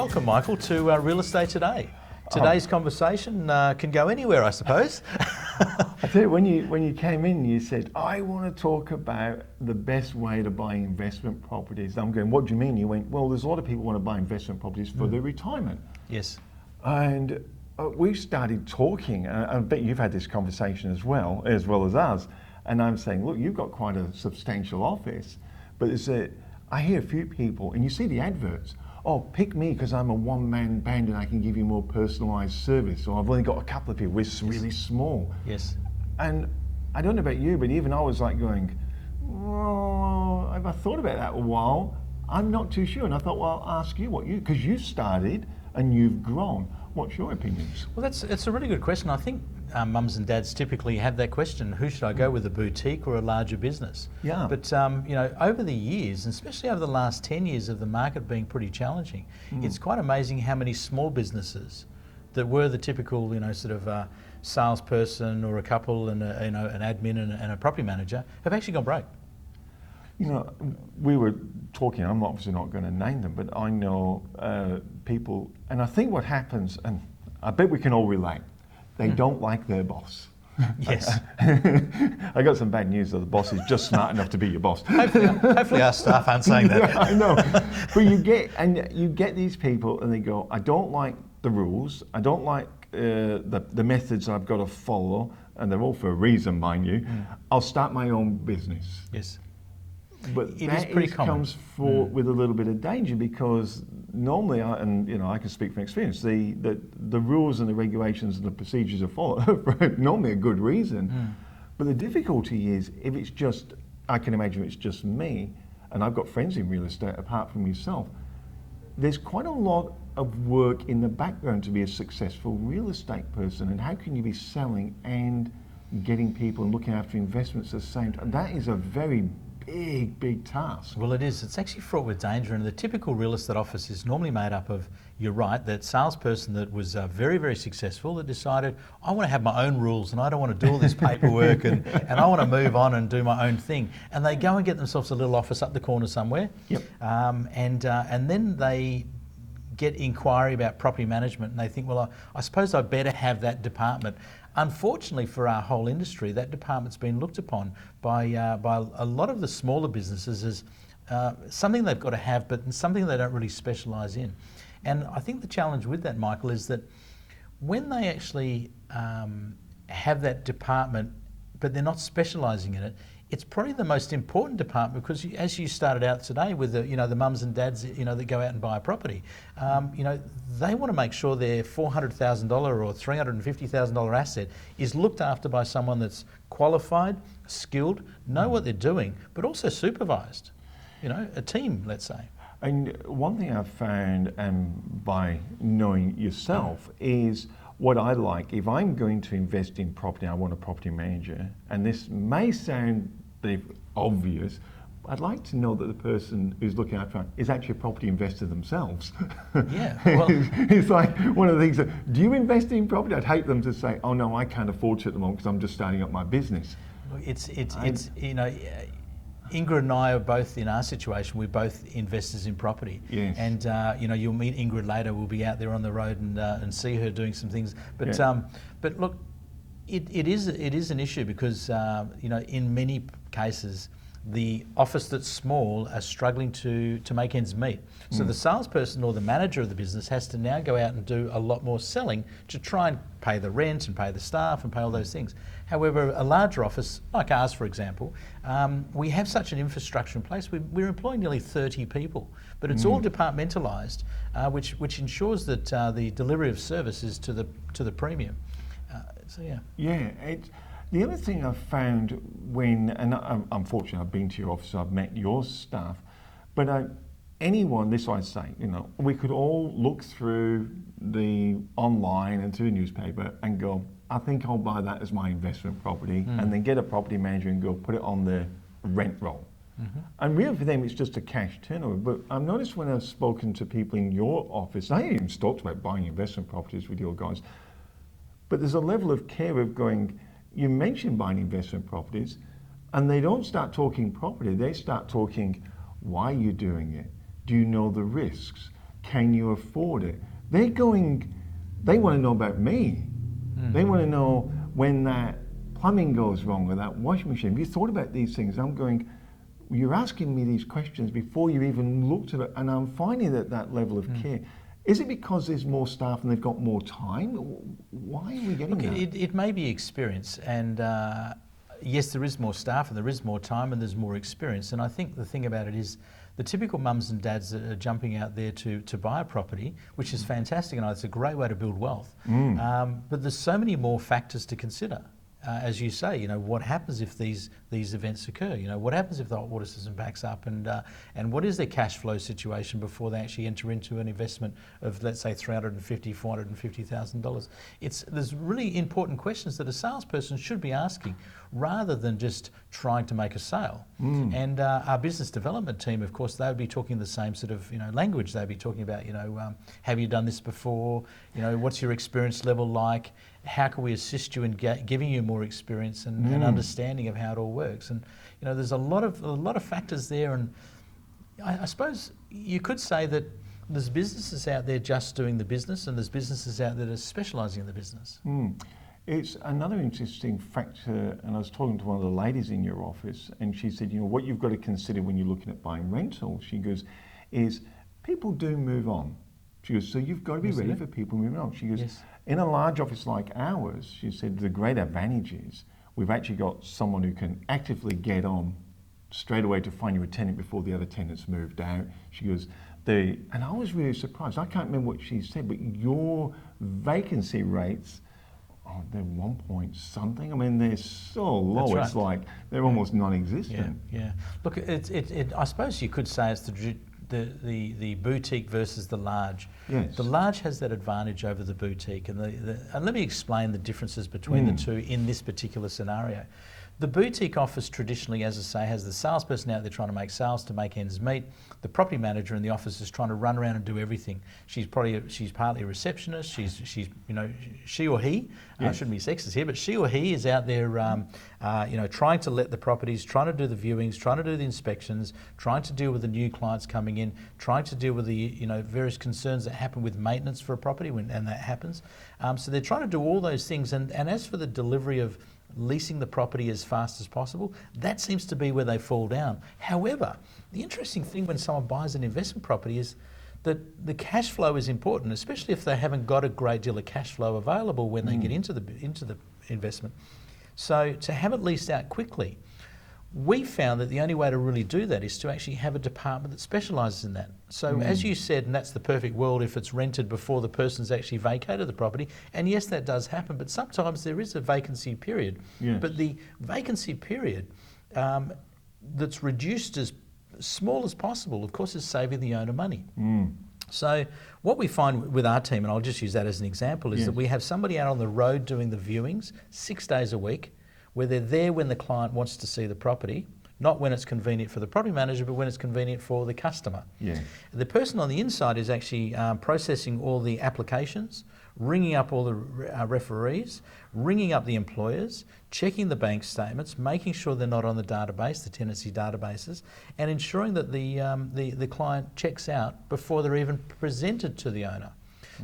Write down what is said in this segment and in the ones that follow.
Welcome, Michael, to Real Estate Today. Today's conversation can go anywhere, I suppose. I tell you, when you came in, you said, I want to talk about the best way to buy investment properties. I'm going, what do you mean? You went, well, there's a lot of people want to buy investment properties for their retirement. Yes. And we started talking, and I bet you've had this conversation as well as us. And I'm saying, look, you've got quite a substantial office, but I hear a few people, and you see the adverts, oh, pick me because I'm a one-man band and I can give you more personalised service, or I've only got a couple of people, we're really small. Yes. And I don't know about you, but even I was like going, oh, have I thought about that a while? I'm not too sure. And I thought, well, I'll ask you because you started and you've grown. What's your opinions? Well, it's a really good question. I think mums and dads typically have that question: who should I go with, a boutique or a larger business? Yeah. But over the years, and especially over the last 10 years of the market being pretty challenging, it's quite amazing how many small businesses that were the typical, salesperson or a couple and an admin and a property manager have actually gone broke. You know, we were talking, I'm obviously not going to name them, but I know people, and I think what happens, and I bet we can all relate, they don't like their boss. Yes. I got some bad news, though. The boss is just smart enough to be your boss. Hopefully our staff aren't saying that. Yeah, I know. But you get these people and they go, I don't like the rules, I don't like the methods I've got to follow, and they're all for a reason, mind you. I'll start my own business. Yes. But it is pretty common. Comes with a little bit of danger, because normally, I can speak from experience, the rules and the regulations and the procedures are followed for normally a good reason. But the difficulty is, if it's just, I can imagine it's just me, and I've got friends in real estate apart from yourself, there's quite a lot of work in the background to be a successful real estate person. And how can you be selling and getting people and looking after investments at the same time? That is a very big task. Well, it is. It's actually fraught with danger, and the typical real estate office is normally made up of, you're right, that salesperson that was very, very successful that decided, I want to have my own rules and I don't want to do all this paperwork and I want to move on and do my own thing. And they go and get themselves a little office up the corner somewhere. Yep. And then they get inquiry about property management and they think, well, I suppose I better have that department. Unfortunately for our whole industry, that department's been looked upon by a lot of the smaller businesses as something they've got to have, but something they don't really specialise in. And I think the challenge with that, Michael, is that when they actually have that department, but they're not specialising in it, it's probably the most important department, because as you started out today with the mums and dads that go out and buy a property, they want to make sure their $400,000 or $350,000 asset is looked after by someone that's qualified, skilled, know what they're doing, but also supervised. A team, let's say. And one thing I've found, by knowing yourself, is what I like. If I'm going to invest in property, I want a property manager, and this may sound obvious, I'd like to know that the person who's looking after it is actually a property investor themselves. Yeah, well, it's like one of the things that, do you invest in property? I'd hate them to say, oh no, I can't afford to at the moment because I'm just starting up my business. Ingrid and I are both in our situation. We're both investors in property. Yes. And you'll meet Ingrid later. We'll be out there on the road and see her doing some things. But but look, it is an issue because in many cases the office that's small are struggling to make ends meet. So the salesperson or the manager of the business has to now go out and do a lot more selling to try and pay the rent and pay the staff and pay all those things. However, a larger office, like ours for example, we have such an infrastructure in place. We're employing nearly 30 people, but it's all departmentalised, which ensures that the delivery of service is to the premium. Yeah. The other thing I've found and I'm fortunate, I've been to your office, I've met your staff, but anyone, this I say, we could all look through the online and through the newspaper and go, I think I'll buy that as my investment property, and then get a property manager and go put it on the rent roll. And really for them it's just a cash turnover. But I've noticed when I've spoken to people in your office, I even talked about buying investment properties with your guys, but there's a level of care of going, you mentioned buying investment properties, and they don't start talking property, they start talking, why are you doing it? Do you know the risks? can you afford it? They want to know about me. They want to know when that plumbing goes wrong or that washing machine. Have you thought about these things? I'm going, you're asking me these questions before you even looked at it, and I'm finding that level of care. Is it because there's more staff and they've got more time? Why are we getting that? It may be experience, and yes, there is more staff and there is more time and there's more experience. And I think the thing about it is the typical mums and dads that are jumping out there to buy a property, which is fantastic, and it's a great way to build wealth. But there's so many more factors to consider. As you say, what happens if these events occur? What happens if the hot water system backs up, and what is their cash flow situation before they actually enter into an investment of, let's say, $350,000, $450,000? There's really important questions that a salesperson should be asking, rather than just trying to make a sale. And our business development team, of course, they would be talking the same sort of language. They'd be talking about have you done this before? What's your experience level like? How can we assist you in giving you more experience and understanding of how it all works? And there's a lot of factors there. And I suppose you could say that there's businesses out there just doing the business, and there's businesses out there that are specialising in the business. It's another interesting factor, and I was talking to one of the ladies in your office, and she said, what you've got to consider when you're looking at buying rental, she goes, is people do move on. She goes, so you've got to be ready for people moving on. She goes, in a large office like ours, she said, the great advantage is we've actually got someone who can actively get on straight away to find you a tenant before the other tenants moved out. She goes, and I was really surprised. I can't remember what she said, but your vacancy rates, they're 1 point something. I mean, they're so low. It's like they're almost non-existent. Yeah. Look, I suppose you could say it's the boutique versus the large. Yes. The large has that advantage over the boutique, and and let me explain the differences between the two in this particular scenario. The boutique office traditionally, as I say, has the salesperson out there trying to make sales to make ends meet. The property manager in the office is trying to run around and do everything. She's partly a receptionist. She's she or he, I shouldn't be sexist here, but she or he is out there, trying to let the properties, trying to do the viewings, trying to do the inspections, trying to deal with the new clients coming in, trying to deal with the various concerns that happen with maintenance for a property and that happens. So they're trying to do all those things. And as for the delivery of leasing the property as fast as possible, that seems to be where they fall down. However, the interesting thing when someone buys an investment property is that the cash flow is important, especially if they haven't got a great deal of cash flow available when they get into the investment. So to have it leased out quickly, we found that the only way to really do that is to actually have a department that specialises in that. So as you said, and that's the perfect world if it's rented before the person's actually vacated the property, and yes, that does happen, but sometimes there is a vacancy period. Yes. But the vacancy period that's reduced as small as possible, of course, is saving the owner money. So what we find with our team, and I'll just use that as an example, is that we have somebody out on the road doing the viewings 6 days a week, where they're there when the client wants to see the property, not when it's convenient for the property manager, but when it's convenient for the customer. Yeah. The person on the inside is actually processing all the applications, ringing up all the referees, ringing up the employers, checking the bank statements, making sure they're not on the database, the tenancy databases, and ensuring that the client checks out before they're even presented to the owner.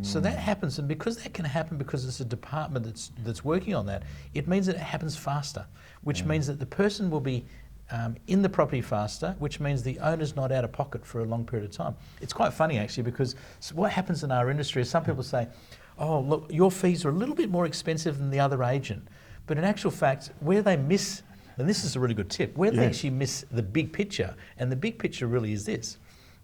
So that happens, and because that can happen because it's a department that's working on that, it means that it happens faster, which means that the person will be in the property faster, which means the owner's not out of pocket for a long period of time. It's quite funny actually, because what happens in our industry is some people say, oh look, your fees are a little bit more expensive than the other agent, but in actual fact, where they miss, and this is a really good tip, where they actually miss the big picture, and the big picture really is this,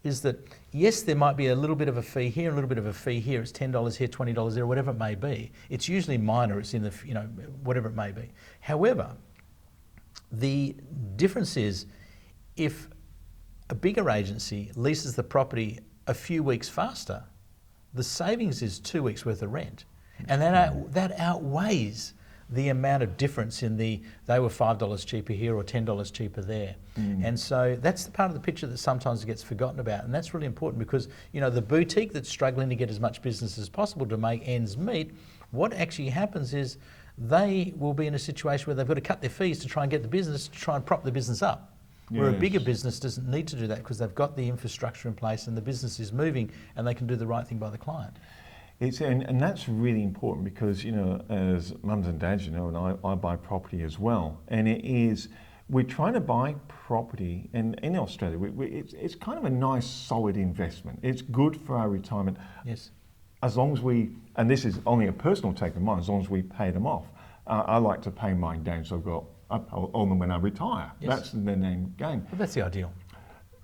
is that yes, there might be a little bit of a fee here, a little bit of a fee here, it's $10 here, $20 there, whatever it may be. It's usually minor, it's in the, whatever it may be. However, the difference is if a bigger agency leases the property a few weeks faster, the savings is 2 weeks worth of rent. And that outweighs the amount of difference in they were $5 cheaper here or $10 cheaper there. And so that's the part of the picture that sometimes gets forgotten about. And that's really important because, the boutique that's struggling to get as much business as possible to make ends meet, what actually happens is they will be in a situation where they've got to cut their fees to try and get the business, to try and prop the business up. Where a bigger business doesn't need to do that because they've got the infrastructure in place and the business is moving and they can do the right thing by the client. And that's really important because, you know, as mums and dads, you know, and I buy property as well. And we're trying to buy property, and in Australia, it's kind of a nice, solid investment. It's good for our retirement. Yes. As long as and this is only a personal take of mine, as long as we pay them off. I like to pay mine down so I'll own them when I retire. Yes. That's the name game. But that's the ideal.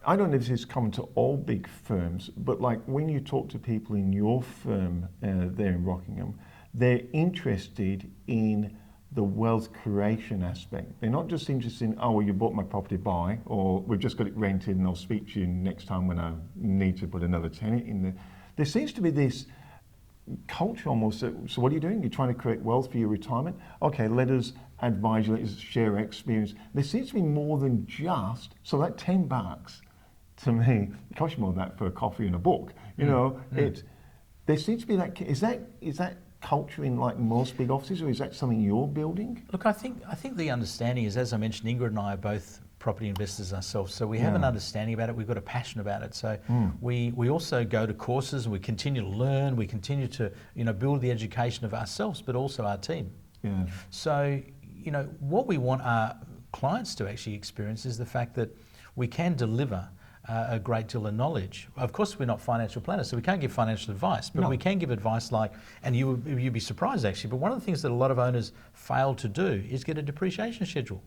I don't know if this is common to all big firms, but like when you talk to people in your firm there in Rockingham, they're interested in the wealth creation aspect. They're not just interested in, oh, well, you bought my property, buy, or we've just got it rented and I'll speak to you next time when I need to put another tenant in there. There seems to be this culture almost, so what are you doing? You're trying to create wealth for your retirement? Okay, let us advise you, let us share our experience. There seems to be more than just, so that $10 to me, it costs you more than that for a coffee and a book. You know, there seems to be that, is that culture in like most big offices, or is that something you're building? Look, I think the understanding is, as I mentioned, Ingrid and I are both property investors ourselves, so we have an understanding about it, we've got a passion about it. So we also go to courses and we continue to learn, we continue to, you know, build the education of ourselves, but also our team. Yeah. So, you know, what we want our clients to actually experience is the fact that we can deliver a great deal of knowledge. Of course, we're not financial planners, so we can't give financial advice, but we can give advice like, and you'd be surprised actually, but one of the things that a lot of owners fail to do is get a depreciation schedule.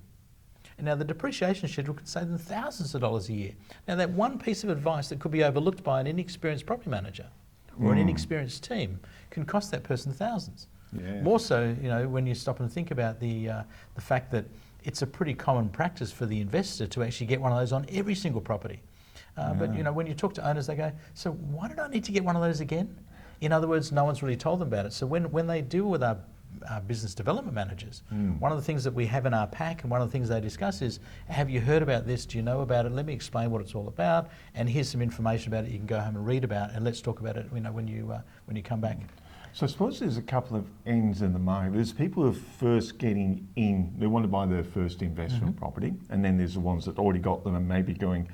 And now the depreciation schedule can save them thousands of dollars a year. Now that one piece of advice that could be overlooked by an inexperienced property manager or an inexperienced team can cost that person thousands. Yeah. More so, you know, when you stop and think about the fact that it's a pretty common practice for the investor to actually get one of those on every single property. But you know, when you talk to owners, they go, so why did I need to get one of those again? In other words, no one's really told them about it. So when they deal with our business development managers, one of the things that we have in our pack and one of the things they discuss is, have you heard about this? Do you know about it? Let me explain what it's all about, and here's some information about it you can go home and read about, and let's talk about it, you know, when you come back. So I suppose there's a couple of ends in the market. There's people who are first getting in, they want to buy their first investment property, and then there's the ones that already got them and maybe going,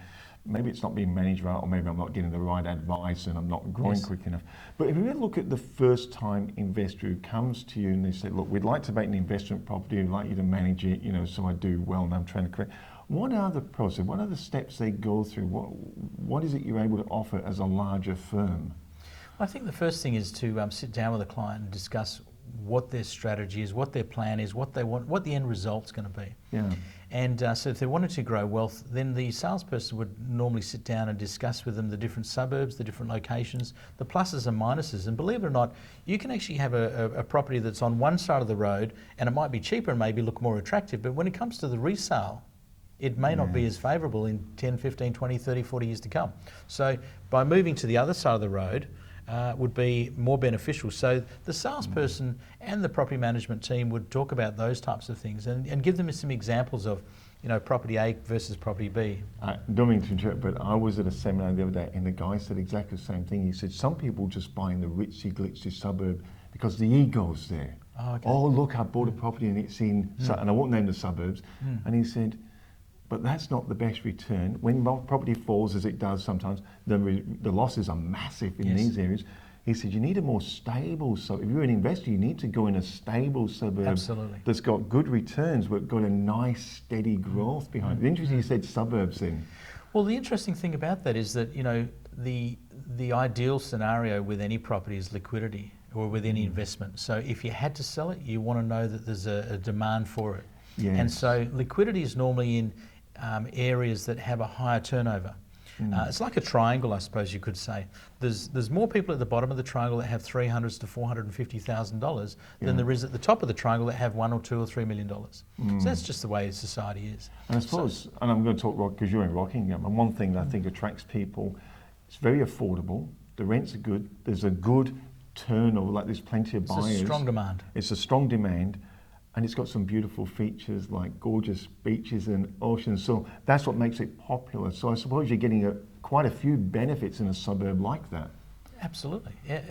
maybe it's not being managed right, or maybe I'm not getting the right advice and I'm not growing quick enough. But if you really look at the first time investor who comes to you and they say, look, we'd like to make an investment property, we'd like you to manage it, you know, so I do well and I'm trying to create. What are the process? What are the steps they go through? What is it you're able to offer as a larger firm? I think the first thing is to sit down with a client and discuss what their strategy is, what their plan is, what they want, what the end result's going to be. Yeah. And so if they wanted to grow wealth, then the salesperson would normally sit down and discuss with them the different suburbs, the different locations, the pluses and minuses. And believe it or not, you can actually have a property that's on one side of the road and it might be cheaper and maybe look more attractive, but when it comes to the resale, it may not be as favourable in 10, 15, 20, 30, 40 years to come. So by moving to the other side of the road, would be more beneficial. So the salesperson and the property management team would talk about those types of things and give them some examples of, you know, property A versus property B. Don't mean to interrupt, but I was at a seminar the other day and the guy said exactly the same thing. He said some people just buy in the ritzy glitzy suburb because the ego's there. Oh, okay. Oh, look, I bought a property and it's in, and I won't name the suburbs. And he said, but that's not the best return. When property falls, as it does sometimes, the losses are massive in these areas. He said, you need a more stable, so if you're an investor, you need to go in a stable suburb that's got good returns, but got a nice, steady growth behind it. Interesting you said suburbs then. Well, the interesting thing about that is that, you know, the ideal scenario with any property is liquidity, or with any investment. So if you had to sell it, you want to know that there's a demand for it. Yes. And so liquidity is normally in areas that have a higher turnover. It's like a triangle, I suppose you could say. There's more people at the bottom of the triangle that have $300,000 to $450,000 than there is at the top of the triangle that have $1 or $2 or $3 million. So that's just the way society is. And I suppose, and I'm going to talk because you're in Rockingham, and one thing that I think attracts people, it's very affordable, the rents are good, there's a good turnover, like there's plenty of buyers. It's a strong demand. It's a strong demand. And it's got some beautiful features like gorgeous beaches and oceans. So that's what makes it popular. So I suppose you're getting quite a few benefits in a suburb like that. Absolutely, yeah,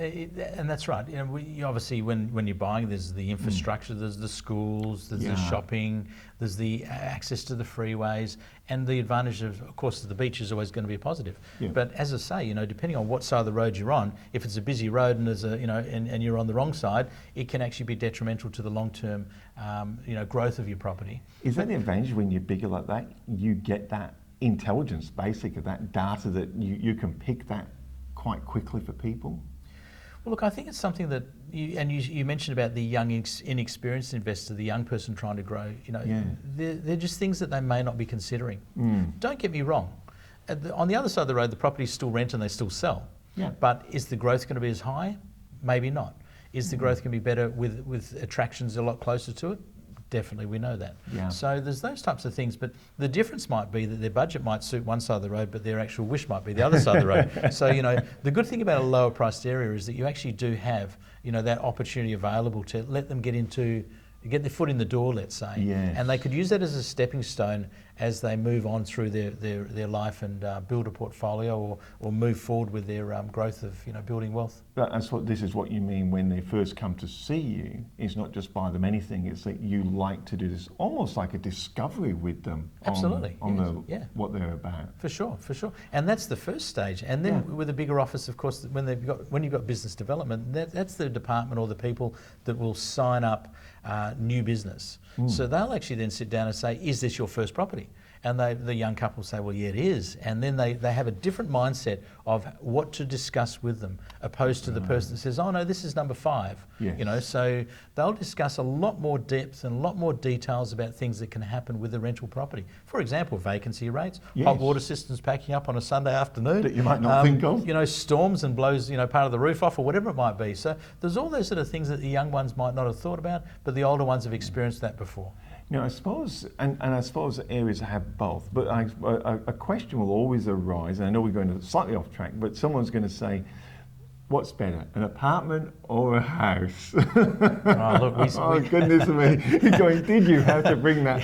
and that's right. You know, obviously when you're buying, there's the infrastructure, there's the schools, there's the shopping, there's the access to the freeways, and the advantage of course, the beach is always going to be a positive. Yeah. But as I say, you know, depending on what side of the road you're on, if it's a busy road and there's and you're on the wrong side, it can actually be detrimental to the long-term, growth of your property. Is that the advantage when you're bigger like that? You get that intelligence, basically, that data that you can pick that quite quickly for people? Well, look, I think it's something that you mentioned about the young, inexperienced investor, the young person trying to grow. You know, they're just things that they may not be considering. Don't get me wrong. On the other side of the road, the properties still rent and they still sell. Yeah. But is the growth going to be as high? Maybe not. Is the growth going to be better with attractions a lot closer to it? Definitely, we know that. Yeah. So there's those types of things, but the difference might be that their budget might suit one side of the road, but their actual wish might be the other side of the road. So, you know, the good thing about a lower priced area is that you actually do have, you know, that opportunity available to let them get their foot in the door, let's say. Yes. And they could use that as a stepping stone as they move on through their life and build a portfolio or move forward with their growth of, you know, building wealth. This is what you mean when they first come to see you. It's not just buy them anything, it's that you like to do this almost like a discovery with them. Absolutely. On yes. what they're about. For sure. And that's the first stage. And then with a bigger office, of course, when you've got business development, that's the department or the people that will sign up new business. So they'll actually then sit down and say, is this your first property? And the young couple say, well, yeah, it is. And then they have a different mindset of what to discuss with them, opposed to the person that says, oh no, this is number 5. Yes. You know, so they'll discuss a lot more depth and a lot more details about things that can happen with the rental property. For example, vacancy rates, hot water systems packing up on a Sunday afternoon. That you might not think of. You know, storms and blows, you know, part of the roof off or whatever it might be. So there's all those sort of things that the young ones might not have thought about, but the older ones have experienced that before. Now, I suppose, and I suppose areas have both, but a question will always arise, and I know we're going to slightly off track, but someone's going to say, what's better, an apartment or a house? Oh, look, oh goodness me, you're going, did you have to bring that?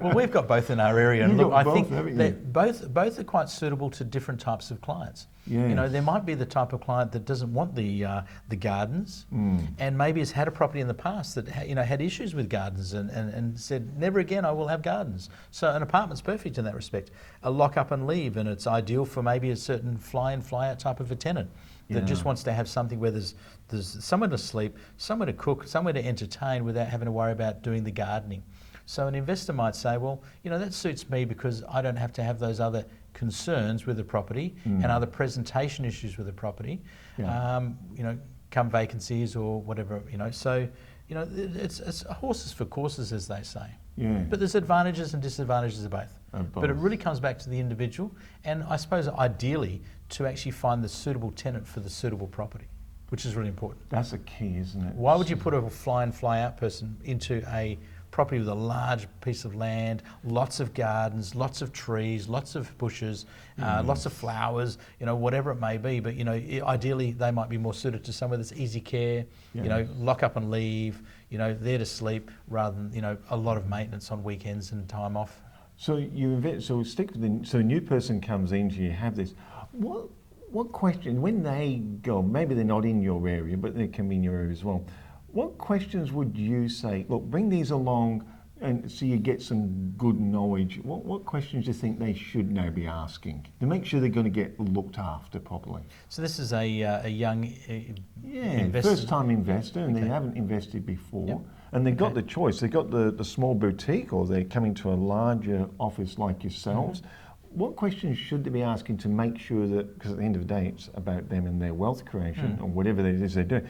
Well, we've got both in our area, and look, I think that both are quite suitable to different types of clients. Yes. You know, there might be the type of client that doesn't want the gardens, and maybe has had a property in the past that had issues with gardens and said, never again I will have gardens. So an apartment's perfect in that respect. A lock up and leave, and it's ideal for maybe a certain fly in fly out type of a tenant that just wants to have something where there's somewhere to sleep, somewhere to cook, somewhere to entertain without having to worry about doing the gardening. So an investor might say, well, you know, that suits me because I don't have to have those other concerns with the property and other presentation issues with the property, come vacancies or whatever, you know. So, you know, it's horses for courses, as they say. Yeah. But there's advantages and disadvantages of both. But it really comes back to the individual, and I suppose ideally to actually find the suitable tenant for the suitable property, which is really important. That's a key, isn't it? Why would you put a fly in, fly out person into a property with a large piece of land, lots of gardens, lots of trees, lots of bushes, lots of flowers, you know, whatever it may be. But, you know, ideally they might be more suited to somewhere that's easy care, you know, lock up and leave, you know, there to sleep rather than, you know, a lot of maintenance on weekends and time off. So so a new person comes in, you have this. What question, when they go, maybe they're not in your area, but they can be in your area as well. What questions would you say, look, bring these along and so you get some good knowledge. What questions do you think they should now be asking to make sure they're going to get looked after properly? So this is a young investor. First-time investor, and they haven't invested before. And they've got the choice. They've got the small boutique, or they're coming to a larger office like yourselves. What questions should they be asking to make sure that, because at the end of the day, it's about them and their wealth creation, or whatever it is they're doing.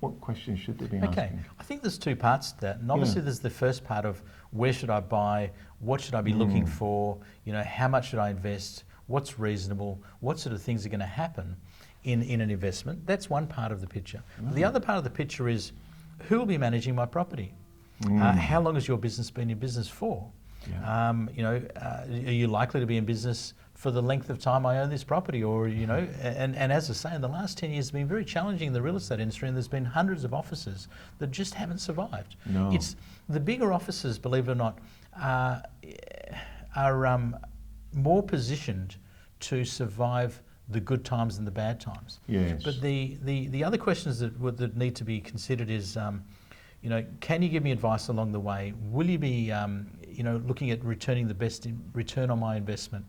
What questions should they be asking? Okay, I think there's two parts to that. And obviously there's the first part of where should I buy, what should I be looking for, you know, how much should I invest, what's reasonable, what sort of things are going to happen in an investment. That's one part of the picture. The other part of the picture is who will be managing my property? How long has your business been in business for? You know, are you likely to be in business for the length of time I own this property? Or, you know, and as I say, in the last 10 years, it's been very challenging in the real estate industry, and there's been hundreds of offices that just haven't survived. No. It's the bigger offices, believe it or not, are more positioned to survive the good times and the bad times. Yes. But the other questions that need to be considered is, can you give me advice along the way? Will you be, looking at returning the best return on my investment?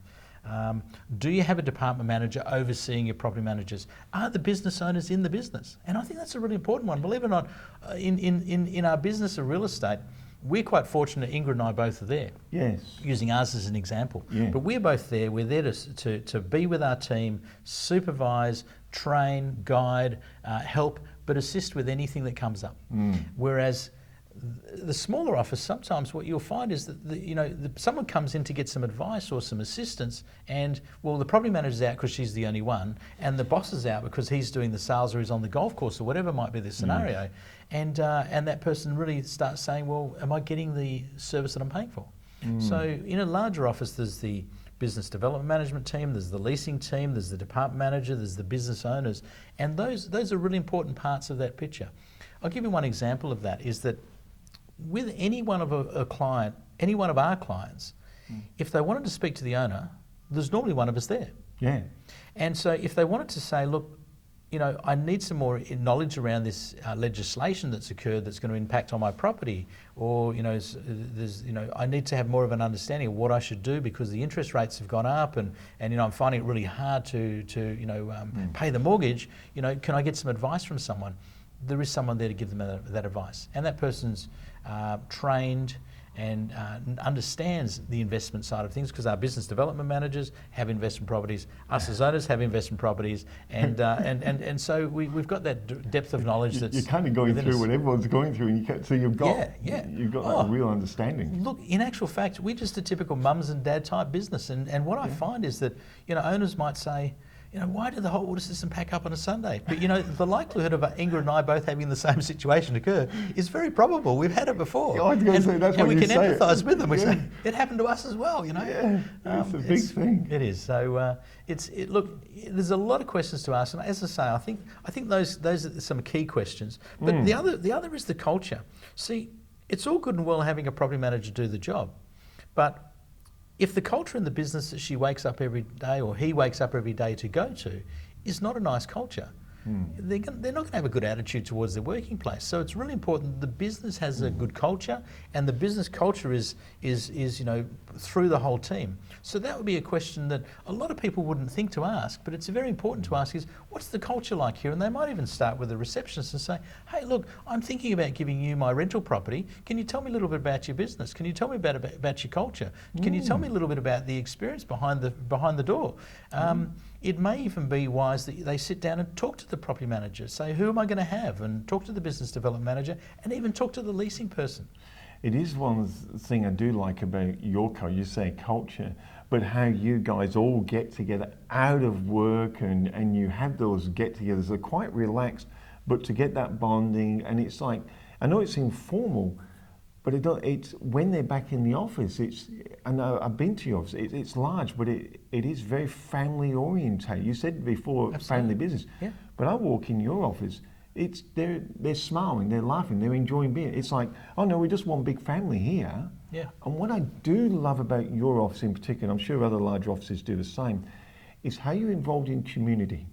Do you have a department manager overseeing your property managers? Are the business owners in the business? And I think that's a really important one. Believe it or not, in our business of real estate, we're quite fortunate. Ingrid and I both are there. Yes. Using ours as an example. Yeah. But we're both there. We're there to be with our team, supervise, train, guide, help, but assist with anything that comes up. Whereas the smaller office, sometimes what you'll find is that someone comes in to get some advice or some assistance, and the property manager's out because she's the only one, and the boss is out because he's doing the sales or he's on the golf course or whatever might be the scenario, and that person really starts saying, well, am I getting the service that I'm paying for? So in a larger office, there's the business development management team, there's the leasing team, there's the department manager, there's the business owners, and those are really important parts of that picture. I'll give you one example of that, is that with any one of a client, any one of our clients, if they wanted to speak to the owner, there's normally one of us there. Yeah. And so if they wanted to say, look, I need some more knowledge around this legislation that's occurred that's going to impact on my property, or I need to have more of an understanding of what I should do because the interest rates have gone up, and I'm finding it really hard to pay the mortgage. Can I get some advice from someone? There is someone there to give them that advice, and that person's trained and understands the investment side of things, because our business development managers have investment properties, us as owners have investment properties, and so we've got that depth of knowledge. You're kind of going through what everyone's going through, and so you've got that real understanding. Look, in actual fact, we're just a typical mums and dad type business, and what I find is that owners might say, why did the hot water system pack up on a Sunday? But the likelihood of Ingrid and I both having the same situation occur is very probable. We've had it before. Yeah, I was going to say, that's and when we you can say empathise it. with them. We say, it happened to us as well, Yeah, it's a big thing. It is. So look, there's a lot of questions to ask, and as I say, I think those are some key questions. But the other is the culture. See, it's all good and well having a property manager do the job, but if the culture in the business that she wakes up every day, or he wakes up every day to go to, is not a nice culture, they're not going to have a good attitude towards their working place. So it's really important the business has a good culture, and the business culture is through the whole team. So that would be a question that a lot of people wouldn't think to ask, but it's very important to ask, is what's the culture like here? And they might even start with the receptionist and say, hey, look, I'm thinking about giving you my rental property. Can you tell me a little bit about your business? Can you tell me about your culture? Can you tell me a little bit about the experience behind the door? It may even be wise that they sit down and talk to the property manager, say, who am I going to have? And talk to the business development manager, and even talk to the leasing person. It is one thing I do like about your culture. You say culture, but how you guys all get together out of work, and you have those get-togethers. They're quite relaxed, but to get that bonding, and it's like, I know it's informal, but it's when they're back in the office. And I've been to your office. It's large, but it is very family orientated. You said before, family business. Yeah. But I walk in your office. They're smiling, they're laughing, they're enjoying being. It's like, oh no, we're just one big family here. Yeah. And what I do love about your office in particular, I'm sure other large offices do the same, is how you're involved in community.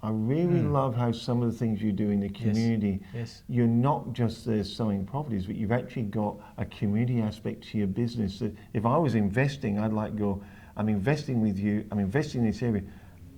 I really love how some of the things you do in the community, you're not just there selling properties, but you've actually got a community aspect to your business. That if I was investing, I'd like to go, I'm investing with you, I'm investing in this area.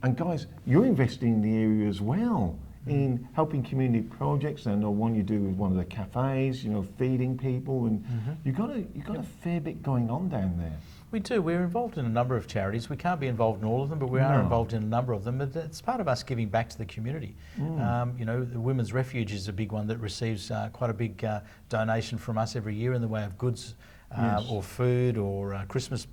And guys, you're investing in the area as well, in helping community projects. I know one you do with one of the cafes, feeding people, and you've got a fair bit going on down there. We do. We're involved in a number of charities. We can't be involved in all of them, but we are involved in a number of them. But it's part of us giving back to the community. The Women's Refuge is a big one that receives quite a big donation from us every year in the way of goods or food or Christmas,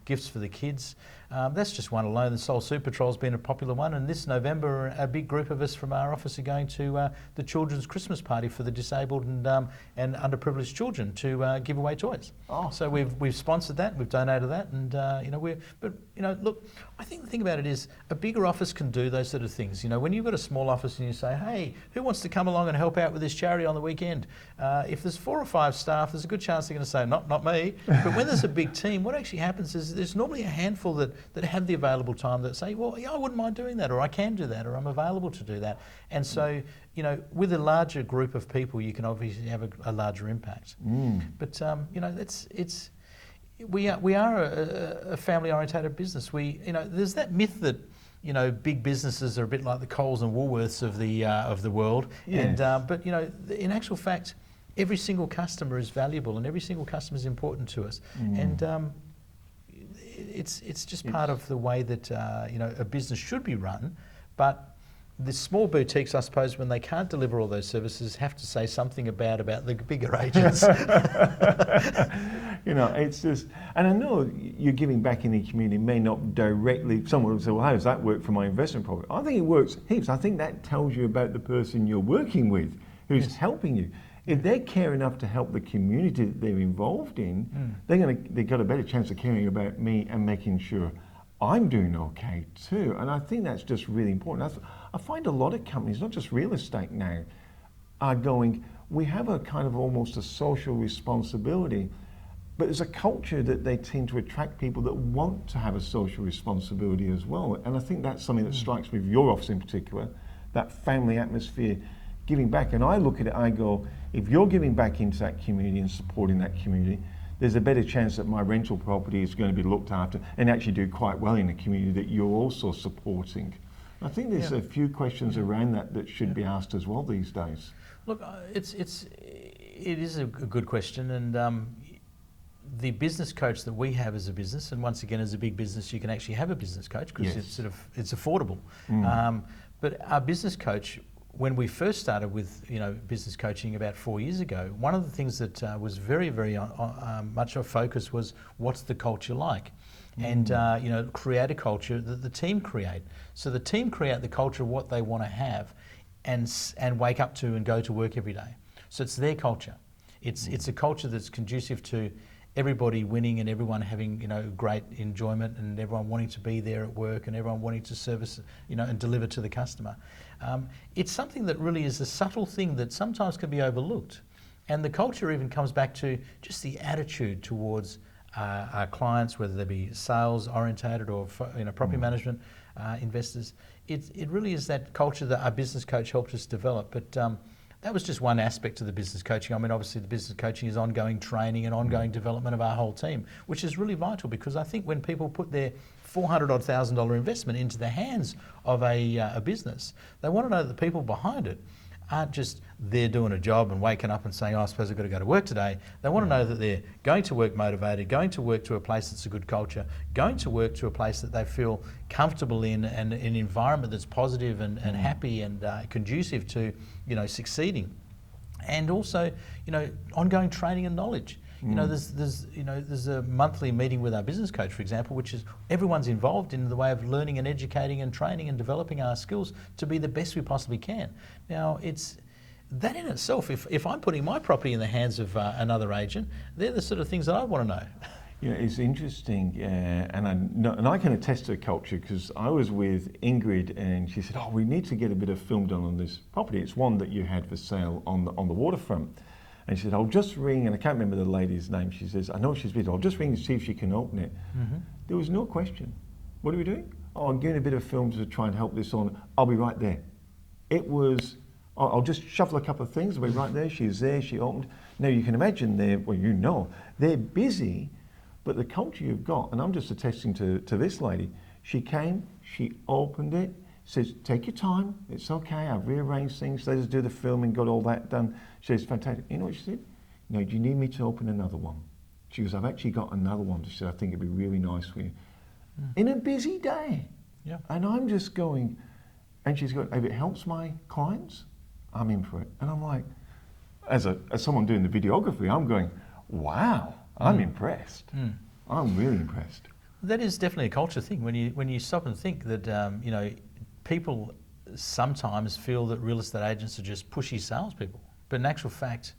gifts for the kids. That's just one alone. The Soul Soup Patrol's been a popular one, and this November a big group of us from our office are going to the children's Christmas party for the disabled and underprivileged children to give away toys. So we've sponsored that, we've donated that, and look, I think the thing about it is a bigger office can do those sort of things. When you've got a small office and you say, hey, who wants to come along and help out with this charity on the weekend? If there's 4 or 5 staff, there's a good chance they're going to say, no, not me. But when there's a big team, what actually happens is there's normally a handful that have the available time that say, well, yeah, I wouldn't mind doing that, or I can do that, or I'm available to do that. And so, you know, with a larger group of people, you can obviously have a larger impact. But you know, we are a family-orientated business. You know, there's that myth that, you know, big businesses are a bit like the Coles and Woolworths of the world. Yes. And but you know, in actual fact, every single customer is valuable, and every single customer is important to us. And it's just part of the way that you know, a business should be run. But the small boutiques, I suppose, when they can't deliver all those services, have to say something about the bigger agents. You know, it's just, and I know you're giving back in the community may not directly, someone will say, well, how does that work for my investment property? I think it works heaps. I think that tells you about the person you're working with who's helping you. If they care enough to help the community that they're involved in, they've got a better chance of caring about me and making sure I'm doing okay too. And I think that's just really important. I find a lot of companies, not just real estate now, are going, we have a kind of almost a social responsibility, but there's a culture that they tend to attract people that want to have a social responsibility as well. And I think that's something that strikes me with your office in particular, that family atmosphere, giving back. And I look at it, I go, if you're giving back into that community and supporting that community, there's a better chance that my rental property is going to be looked after and actually do quite well in the community that you're also supporting. I think there's a few questions around that should be asked as well these days. Look, it is a good question, and the business coach that we have as a business, and once again as a big business, you can actually have a business coach because it's affordable. But our business coach, when we first started with, you know, business coaching about 4 years ago, one of the things that was very much of focus was what's the culture like, and you know, create a culture that the team create. So the team create the culture of what they want to have, and wake up to and go to work every day. So it's their culture. It's a culture that's conducive to everybody winning and everyone having, you know, great enjoyment, and everyone wanting to be there at work, and everyone wanting to service, you know, and deliver to the customer. It's something that really is a subtle thing that sometimes can be overlooked. And the culture even comes back to just the attitude towards our clients, whether they be sales orientated or, you know, property management investors. It really is that culture that our business coach helped us develop. But that was just one aspect of the business coaching. I mean, obviously the business coaching is ongoing training and ongoing development of our whole team, which is really vital, because I think when people put their $400,000 investment into the hands of a business, they want to know that the people behind it aren't just there doing a job and waking up and saying, oh, I suppose I've got to go to work today. They want to know that they're going to work motivated, going to work to a place that's a good culture, going to work to a place that they feel comfortable in, and an environment that's positive and happy and conducive to, you know, succeeding. And also, you know, ongoing training and knowledge. You know, there's a monthly meeting with our business coach, for example, which is everyone's involved in the way of learning and educating and training and developing our skills to be the best we possibly can. Now, it's that in itself, if I'm putting my property in the hands of another agent, they're the sort of things that I want to know. Yeah, it's interesting, and I can attest to the culture, because I was with Ingrid and she said, oh, we need to get a bit of film done on this property. It's one that you had for sale on the waterfront. And she said, I'll just ring, and I can't remember the lady's name. She says, I know she's busy, I'll just ring and see if she can open it. There was no question. What are we doing? Oh, I'm getting a bit of film to try and help this on. I'll be right there. It was, I'll just shuffle a couple of things. I'll be right there. She's there, she opened. Now you can imagine they're busy, but the culture you've got, and I'm just attesting to this lady, she came, she opened it, says, take your time, it's okay, I've rearranged things, let us do the film and got all that done. She says, fantastic. You know what she said? No, do you need me to open another one? She goes, I've actually got another one. She said, I think it'd be really nice for you. In a busy day. Yeah. And I'm just going, and she's going, if it helps my clients, I'm in for it. And I'm like, as someone doing the videography, I'm going, wow, I'm impressed. I'm really impressed. That is definitely a culture thing. When you stop and think that, you know, people sometimes feel that real estate agents are just pushy salespeople. But in actual fact,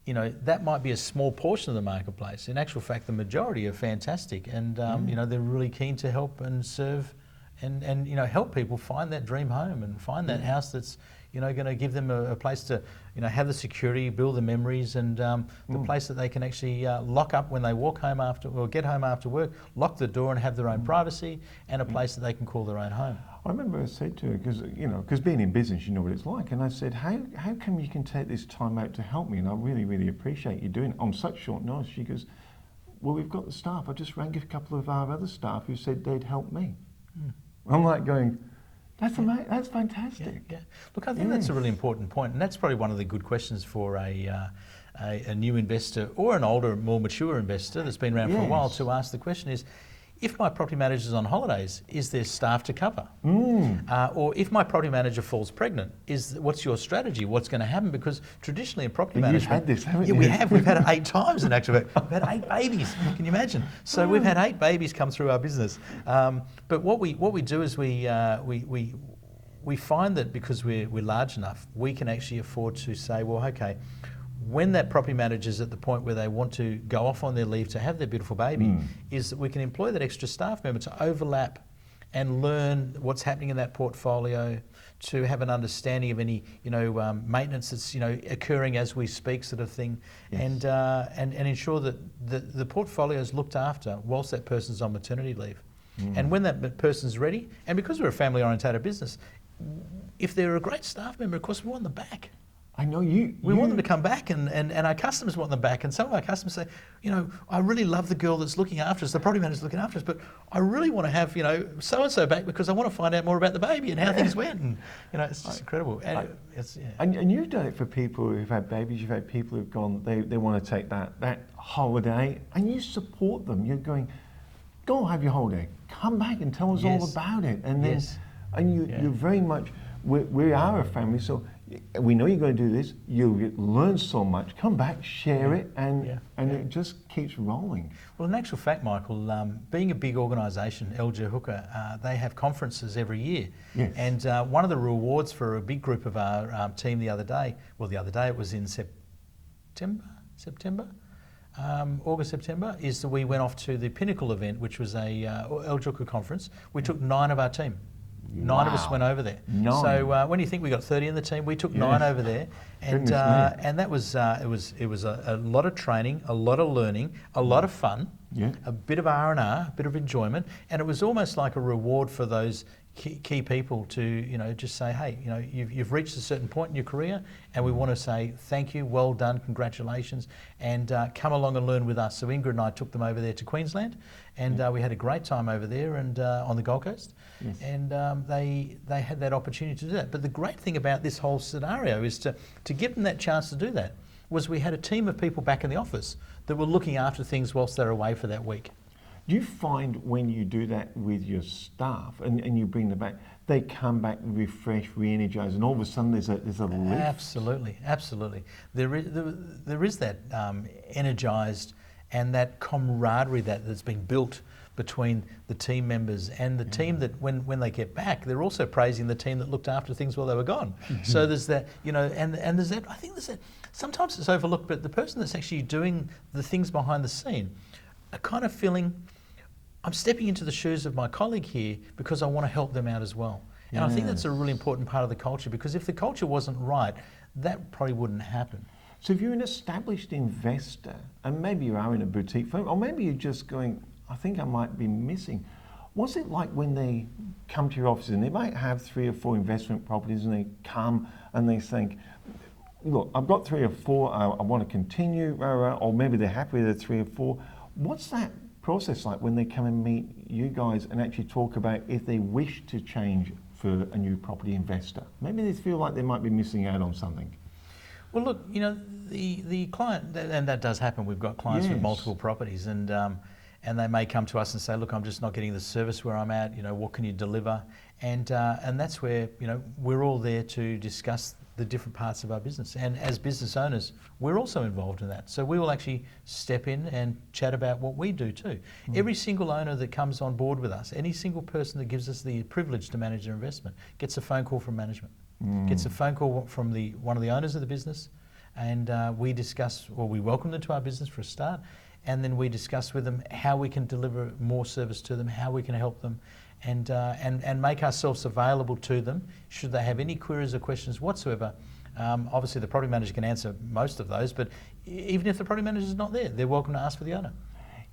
you know, that might be a small portion of the marketplace. In actual fact, the majority are fantastic, and you know, they're really keen to help and serve, and you know, help people find that dream home and find that house that's, you know, going to give them a place to, have the security, build the memories, and the place that they can actually lock up when they walk home after or get home after work, lock the door and have their own privacy, and a place that they can call their own home. I remember I said to her, because being in business, you know what it's like, and I said, how come you can take this time out to help me? And I really, really appreciate you doing it on such short notice. She goes, well, we've got the staff. I just rang a couple of our other staff who said they'd help me. I'm like going, that's amazing. That's fantastic. Yeah. Look, I think that's a really important point, and that's probably one of the good questions for a new investor or an older, more mature investor that's been around for a while to ask the question is, if my property manager's on holidays, is there staff to cover? Or if my property manager falls pregnant, what's your strategy? What's going to happen? Because traditionally in property management... You've had this, haven't you? We have. We've had it 8 times in actual fact. We've had 8 babies. Can you imagine? So we've had 8 babies come through our business. But what we do is we find that because we're large enough, we can actually afford to say, well, okay, when that property manager's at the point where they want to go off on their leave to have their beautiful baby, is that we can employ that extra staff member to overlap and learn what's happening in that portfolio, to have an understanding of any maintenance that's occurring as we speak, sort of thing, and ensure that the portfolio is looked after whilst that person's on maternity leave. And when that person's ready, and because we're a family orientated business, if they're a great staff member, of course we want them back. I know we want them to come back, and our customers want them back. And some of our customers say, I really love the girl that's looking after us, the property manager's looking after us, but I really want to have, so-and-so back because I want to find out more about the baby and how things went. And, it's just incredible. And you've done it for people who've had babies, you've had people who've gone, they want to take that holiday, and you support them. You're going, go have your holiday, come back and tell us all about it. And then, you're very much, we are a family, so we know you're going to do this, you'll learn so much, come back, share it, and it just keeps rolling. Well, in actual fact, Michael, being a big organisation, LJ Hooker, they have conferences every year. And one of the rewards for a big group of our team the other day it was in August, September, is that we went off to the Pinnacle event, which was a LJ Hooker conference. We took 9 of our team. 9 of us went over there. 9. So when you think we got 30 in the team, we took 9 over there, and that was it was a lot of training, a lot of learning, a lot of fun, a bit of R&R, a bit of enjoyment, and it was almost like a reward for those key people to just say, hey, you've reached a certain point in your career, and we want to say thank you, well done, congratulations, and come along and learn with us. So Ingrid and I took them over there to Queensland, and we had a great time over there and on the Gold Coast, and they had that opportunity to do that. But the great thing about this whole scenario is to give them that chance to do that was we had a team of people back in the office that were looking after things whilst they're away for that week. Do you find when you do that with your staff and you bring them back, they come back refreshed, re-energized, and all of a sudden there's a lift? Absolutely. There is that energized and that camaraderie that's been built between the team members and the team that when they get back, they're also praising the team that looked after things while they were gone. So there's that, and there's that, I think there's that, sometimes it's overlooked, but the person that's actually doing the things behind the scene are kind of feeling, I'm stepping into the shoes of my colleague here because I want to help them out as well. And I think that's a really important part of the culture, because if the culture wasn't right, that probably wouldn't happen. So if you're an established investor, and maybe you are in a boutique firm, or maybe you're just going, I think I might be missing. What's it like when they come to your office and they might have 3 or 4 investment properties and they come and they think, look, I've got 3 or 4, I want to continue, or maybe they're happy with the 3 or 4. What's that process like when they come and meet you guys and actually talk about if they wish to change for a new property investor? Maybe they feel like they might be missing out on something. Well, look, the client, and that does happen. We've got clients with multiple properties, and they may come to us and say, look, I'm just not getting the service where I'm at. What can you deliver? And that's where we're all there to discuss the different parts of our business. And as business owners, we're also involved in that. So we will actually step in and chat about what we do too. Every single owner that comes on board with us, any single person that gives us the privilege to manage their investment, gets a phone call from management, gets a phone call from one of the owners of the business, and we discuss, or we welcome them to our business for a start, and then we discuss with them how we can deliver more service to them, how we can help them, and make ourselves available to them should they have any queries or questions whatsoever Obviously, the property manager can answer most of those, but even if the property manager is not there, they're welcome to ask for the owner.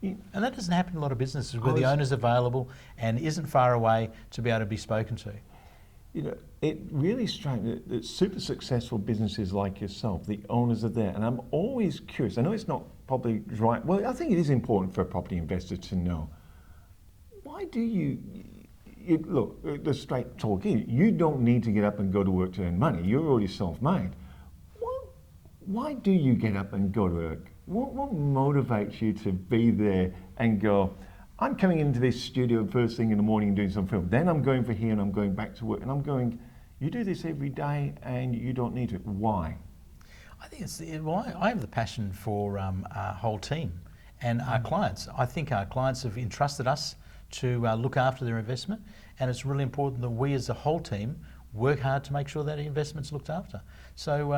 And that doesn't happen in a lot of businesses where the owner's available and isn't far away to be able to be spoken to. You know, it really strikes me that super successful businesses like yourself, the owners are there. And I'm always curious. I know it's not probably right. Well, I think it is important for a property investor to know. Why do you look, the straight talk here, you don't need to get up and go to work to earn money. You're already self-made. Why do you get up and go to work? What motivates you to be there and go, I'm coming into this studio first thing in the morning and doing some film. Then I'm going for here and I'm going back to work. And I'm going, you do this every day and you don't need to. Why? I think I have the passion for our whole team and our clients. I think our clients have entrusted us to look after their investment, and it's really important that we as a whole team work hard to make sure that investment's looked after. So,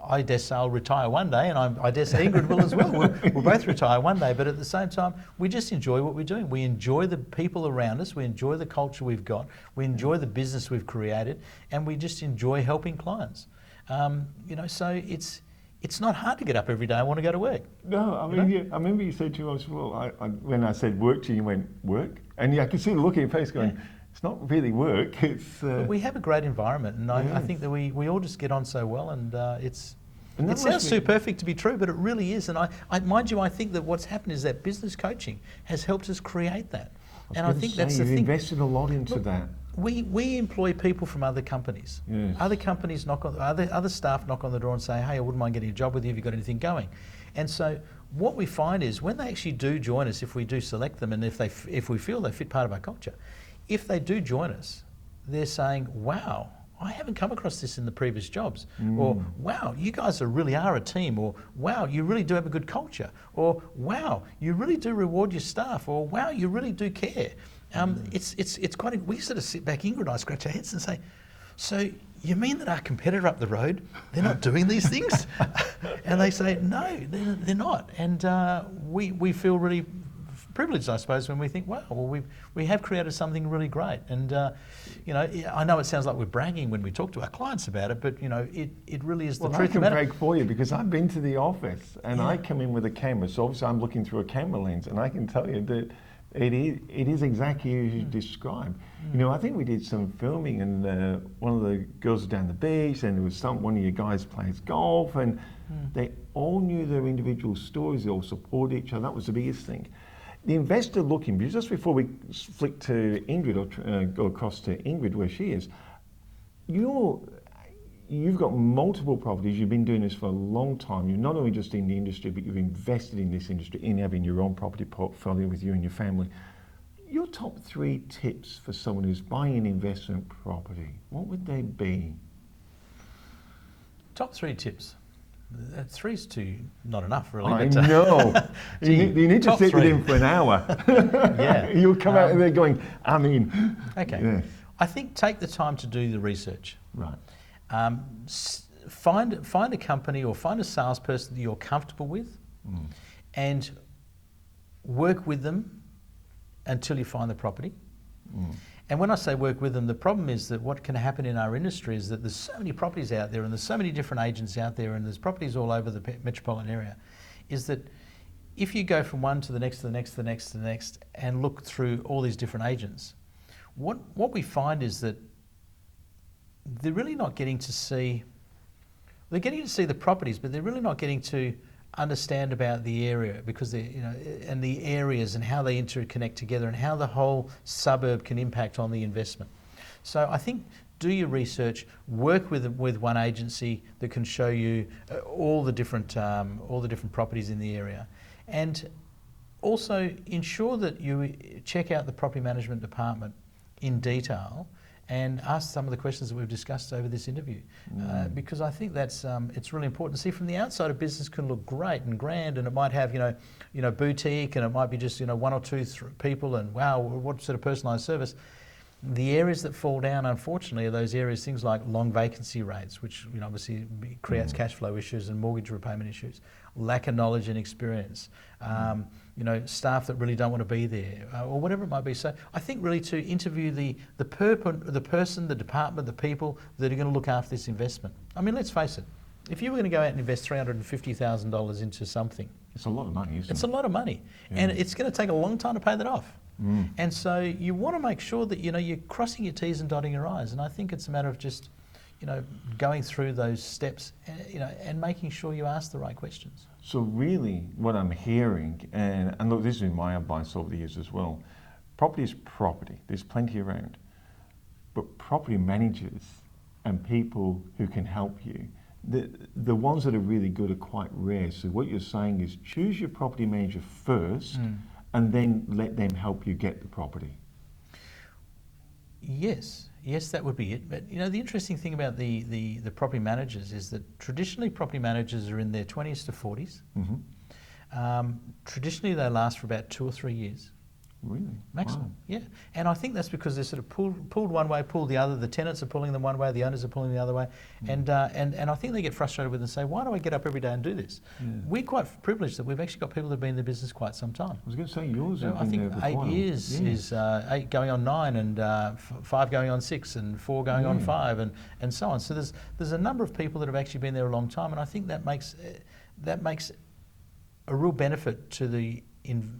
I dare say I'll retire one day, and I dare say Ingrid will as well. We'll both retire one day, but at the same time, we just enjoy what we're doing. We enjoy the people around us, we enjoy the culture we've got, we enjoy the business we've created, and we just enjoy helping clients. So it's not hard to get up every day and want to go to work. No, I mean, I remember you said to us, well, when I said work to you, you went, work? And I could see the look in your face going, it's not really work, it's... But we have a great environment, and I think that we all just get on so well, and it sounds too perfect to be true, but it really is. And mind you, I think that what's happened is that business coaching has helped us create that. And I think that's the thing. You've invested a lot into that. We employ people from other companies. Yes. Other companies other staff knock on the door and say, hey, I wouldn't mind getting a job with you if you've got anything going. And so what we find is when they actually do join us, if we do select them and if we feel they fit part of our culture, if they do join us, they're saying, wow, I haven't come across this in the previous jobs. Or, wow, you guys really are a team. Or, wow, you really do have a good culture. Or, wow, you really do reward your staff. Or, wow, you really do care. It's quite, we sort of sit back, Ingrid and I scratch our heads and say, so you mean that our competitor up the road, they're not doing these things? And they say, no, they're not. And we feel really privileged, I suppose, when we think, wow, well, we have created something really great. And, I know it sounds like we're bragging when we talk to our clients about it, but, it really is the truth. I can brag for you because I've been to the office and I come in with a camera. So obviously I'm looking through a camera lens and I can tell you that it is exactly as you described. I think we did some filming and one of the girls was down the beach and there was one of your guys plays golf and they all knew their individual stories, they all supported each other. That was the biggest thing. The investor looking, just before we flick to Ingrid or go across to Ingrid where she is, you've got multiple properties, you've been doing this for a long time, you're not only just in the industry, but you've invested in this industry, in having your own property portfolio with you and your family. Your top 3 tips for someone who's buying an investment property, what would they be? Top 3 tips? 3's not enough, really. I know. you need to sit with him for an hour. Yeah. You'll come out of there going, Okay. Yeah. I think take the time to do the research. Right. Find a company or find a salesperson that you're comfortable with and work with them until you find the property. And when I say work with them, the problem is that what can happen in our industry is that there's so many properties out there and there's so many different agents out there and there's properties all over the metropolitan area, is that if you go from one to the next, to the next, to the next, to the next, and look through all these different agents, what we find is that they're really not getting to see, they're getting to see the properties, but they're really not getting to understand about the area because and the areas and how they interconnect together and how the whole suburb can impact on the investment. So I think do your research, work with one agency that can show you all the different properties in the area, and also ensure that you check out the property management department in detail and ask some of the questions that we've discussed over this interview, because I think that's it's really important to see. From the outside, a business can look great and grand, and it might have boutique, and it might be just 1 or 2 people, and wow, what sort of personalised service. The areas that fall down, unfortunately, are those areas, things like long vacancy rates, which obviously creates cash flow issues and mortgage repayment issues, lack of knowledge and experience, staff that really don't want to be there, or whatever it might be. So I think really to interview the person, the department, the people that are going to look after this investment. I mean, let's face it, if you were going to go out and invest $350,000 into something, it's a lot of money, isn't it? It's a lot of money, and it's going to take a long time to pay that off. And so you want to make sure that you're crossing your T's and dotting your I's, and I think it's a matter of just going through those steps, and making sure you ask the right questions. So really, what I'm hearing, and look, this has been my advice over the years as well. Property is property. There's plenty around, but property managers and people who can help you, the ones that are really good are quite rare. So what you're saying is choose your property manager first, and then let them help you get the property. Yes, that would be it. But the interesting thing about the property managers is that traditionally property managers are in their 20s to 40s. Traditionally they last for about 2 or 3 years. Really? Maximum, Wow. yeah. And I think that's because they're sort of pulled one way, pulled the other. The tenants are pulling them one way, the owners are pulling the other way. And I think they get frustrated with it and say, why do I get up every day and do this? Yeah. We're quite privileged that we've actually got people that have been in the business quite some time. I was going to say yours have I been think there for 8 quite a- years Yeah. is 8 going on 9, and 5 going on 6, and 4 going on 5, and so on. So there's a number of people that have actually been there a long time, and I think that makes a real benefit to the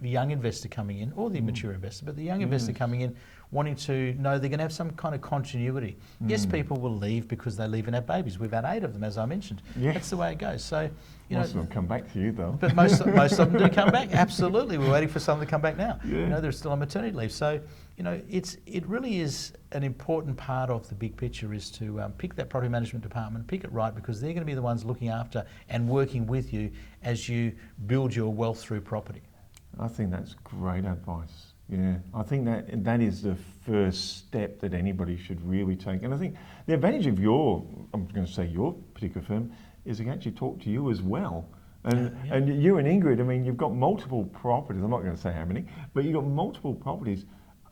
young investor coming in, or the mature investor, but the young investor coming in wanting to know they're going to have some kind of continuity. Yes, people will leave because they leave and have babies. We've had 8 of them, as I mentioned. Yes. That's the way it goes. So Most of them come back to you though. but most of them do come back. Absolutely, we're waiting for some to come back now. Yeah. They're still on maternity leave. So it really is an important part of the big picture is to pick that property management department, pick it right, because they're going to be the ones looking after and working with you as you build your wealth through property. I think that's great advice. Yeah, I think that is the first step that anybody should really take. And I think the advantage of your particular firm is they can actually talk to you as well. And you and Ingrid, I mean, you've got multiple properties. I'm not going to say how many, but you've got multiple properties.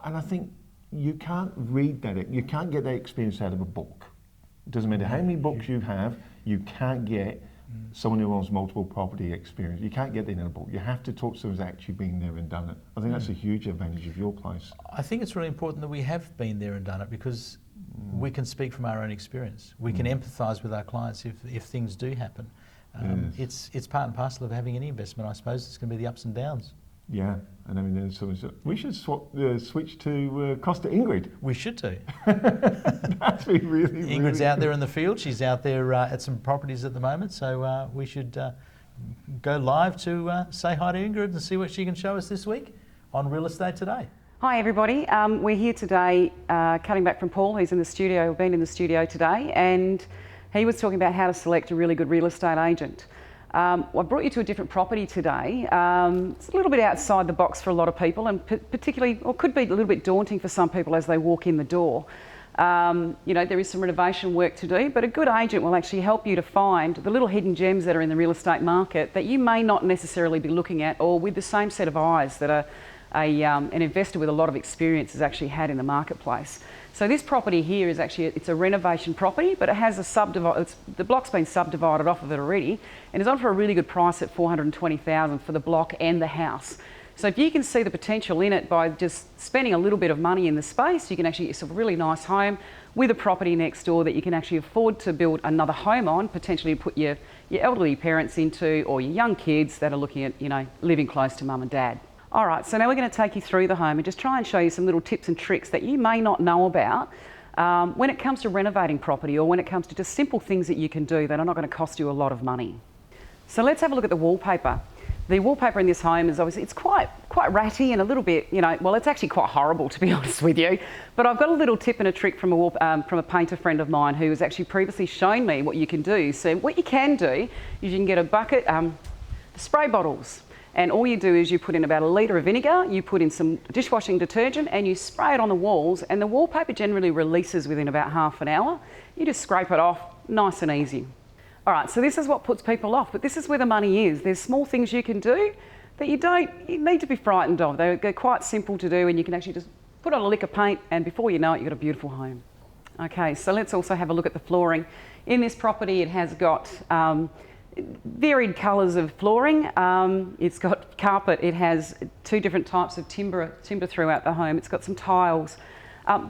And I think you can't read that. You can't get that experience out of a book. It doesn't matter how many books you have, you can't get someone who owns multiple property experience. You can't get that in a book. You have to talk to someone who's actually been there and done it. I think that's a huge advantage of your place. I think it's really important that we have been there and done it, because we can speak from our own experience. We can empathise with our clients if things do happen. It's part and parcel of having any investment, I suppose. It's going to be the ups and downs. Yeah, and I mean, then someone said, we should switch to Costa Ingrid. We should do. That'd be really, Ingrid's really out good. there in the field. She's out there at some properties at the moment. So we should go live to say hi to Ingrid and see what she can show us this week on Real Estate Today. Hi everybody, we're here today cutting back from Paul, who's in the studio, been in the studio today, and he was talking about how to select a really good real estate agent. I brought you to a different property today. It's a little bit outside the box for a lot of people, and particularly, or could be a little bit daunting for some people as they walk in the door. There is some renovation work to do, but a good agent will actually help you to find the little hidden gems that are in the real estate market that you may not necessarily be looking at, or with the same set of eyes that an investor with a lot of experience has actually had in the marketplace. So this property here is actually, it's a renovation property, but it has the block's been subdivided off of it already, and is on for a really good price at $420,000 for the block and the house. So if you can see the potential in it by just spending a little bit of money in the space, you can actually get a really nice home with a property next door that you can actually afford to build another home on, potentially put your elderly parents into, or your young kids that are looking at, living close to mum and dad. All right, so now we're going to take you through the home and just try and show you some little tips and tricks that you may not know about when it comes to renovating property, or when it comes to just simple things that you can do that are not going to cost you a lot of money. So let's have a look at the wallpaper. The wallpaper in this home is obviously, it's quite ratty and a little bit, it's actually quite horrible, to be honest with you. But I've got a little tip and a trick from a painter friend of mine who has actually previously shown me what you can do. So what you can do is you can get a bucket, spray bottles. And all you do is you put in about 1 litre of vinegar, you put in some dishwashing detergent, and you spray it on the walls, and the wallpaper generally releases within about half an hour. You just scrape it off, nice and easy. All right, so this is what puts people off, but this is where the money is. There's small things you can do that you need to be frightened of. They're quite simple to do, and you can actually just put on a lick of paint, and before you know it, you've got a beautiful home. Okay, so let's also have a look at the flooring. In this property, it has got varied colours of flooring. It's got carpet. It has 2 different types of timber throughout the home. It's got some tiles.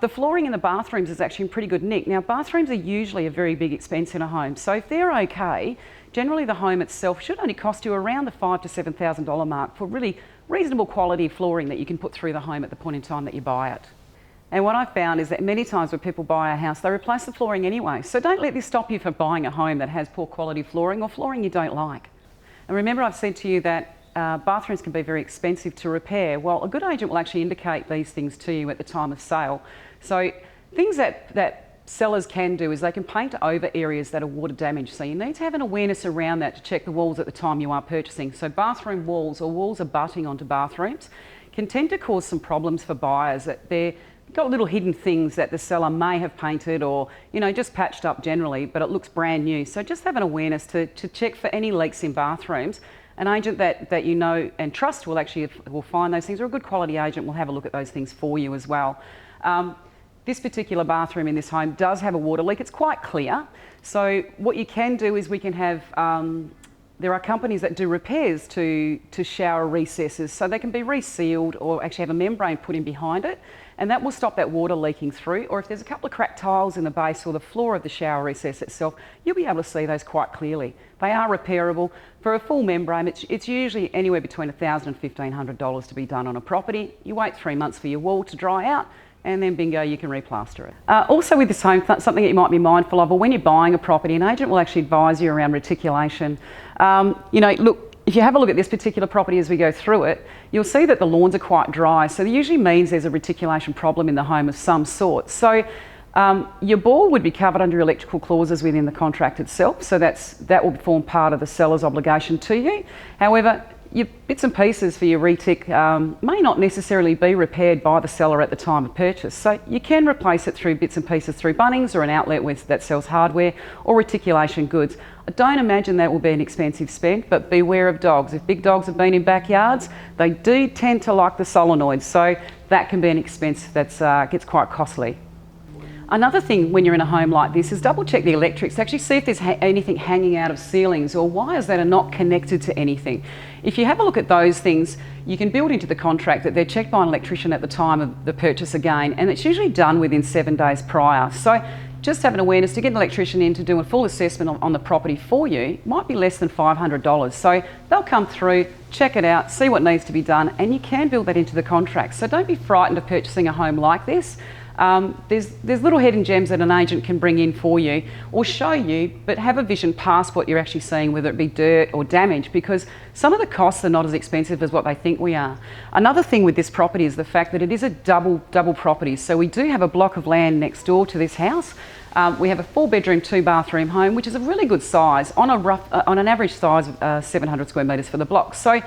The flooring in the bathrooms is actually in pretty good nick. Now, bathrooms are usually a very big expense in a home, so if they're okay, generally the home itself should only cost you around the $5,000 to $7,000 mark for really reasonable quality flooring that you can put through the home at the point in time that you buy it. And what I've found is that many times when people buy a house, they replace the flooring anyway. So don't let this stop you from buying a home that has poor quality flooring or flooring you don't like. And remember, I've said to you that bathrooms can be very expensive to repair. Well, a good agent will actually indicate these things to you at the time of sale. So things that sellers can do is they can paint over areas that are water damaged. So you need to have an awareness around that to check the walls at the time you are purchasing. So bathroom walls or walls abutting onto bathrooms can tend to cause some problems for buyers, that they've got little hidden things that the seller may have painted or, you know, just patched up generally, but it looks brand new. So just have an awareness to check for any leaks in bathrooms. An agent that you know and trust will find those things, or a good quality agent will have a look at those things for you as well. This particular bathroom in this home does have a water leak. It's quite clear. So what you can do is we can have, there are companies that do repairs to shower recesses, so they can be resealed or actually have a membrane put in behind it, and that will stop that water leaking through. Or if there's a couple of cracked tiles in the base or the floor of the shower recess itself, you'll be able to see those quite clearly. They are repairable. For a full membrane, it's usually anywhere between $1,000 and $1,500 to be done on a property. You wait 3 months for your wall to dry out, and then bingo, you can replaster it. Also with this home, something that you might be mindful of, or when you're buying a property, an agent will actually advise you around reticulation. You know, look, if you have a look at this particular property as we go through it, you'll see that the lawns are quite dry, so that usually means there's a reticulation problem in the home of some sort. So your bore would be covered under electrical clauses within the contract itself, so that will form part of the seller's obligation to you. However, your bits and pieces for your retic may not necessarily be repaired by the seller at the time of purchase. So you can replace it through bits and pieces through Bunnings or an outlet that sells hardware or reticulation goods. I don't imagine that will be an expensive spend, but beware of dogs. If big dogs have been in backyards, they do tend to like the solenoids, so that can be an expense that gets quite costly. Another thing when you're in a home like this is double check the electrics to actually see if there's anything hanging out of ceilings or wires that are not connected to anything. If you have a look at those things, you can build into the contract that they're checked by an electrician at the time of the purchase again, and it's usually done within 7 days prior. So just have an awareness to get an electrician in to do a full assessment on the property for you might be less than $500. So they'll come through, check it out, see what needs to be done, and you can build that into the contract. So don't be frightened of purchasing a home like this. There's little hidden gems that an agent can bring in for you or show you, but have a vision past what you're actually seeing, whether it be dirt or damage, because some of the costs are not as expensive as what they think we are. Another thing with this property is the fact that it is a double property. So we do have a block of land next door to this house. We have a 4-bedroom, 2-bathroom home, which is a really good size on an average size of 700 square metres for the block. So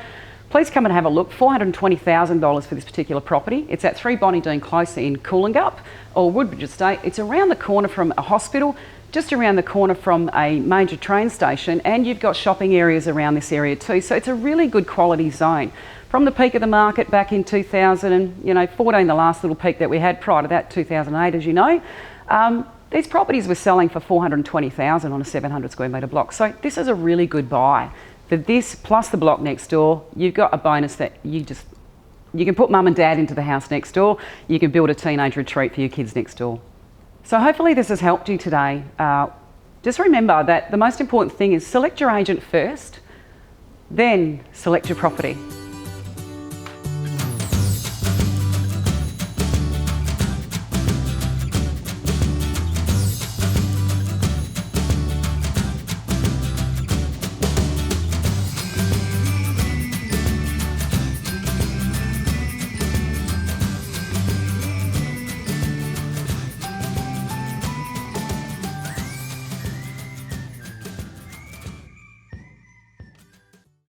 please come and have a look. $420,000 for this particular property. It's at 3 Bonnie Dean Close in Coolangup or Woodbridge Estate. It's around the corner from a hospital, just around the corner from a major train station, and you've got shopping areas around this area too. So it's a really good quality zone. From the peak of the market back in 2014, the last little peak that we had, prior to that, 2008, as you know, these properties were selling for $420,000 on a 700 square metre block. So this is a really good buy. For this, plus the block next door, you've got a bonus that you can put mum and dad into the house next door. You can build a teenage retreat for your kids next door. So hopefully this has helped you today. Just remember that the most important thing is select your agent first, then select your property.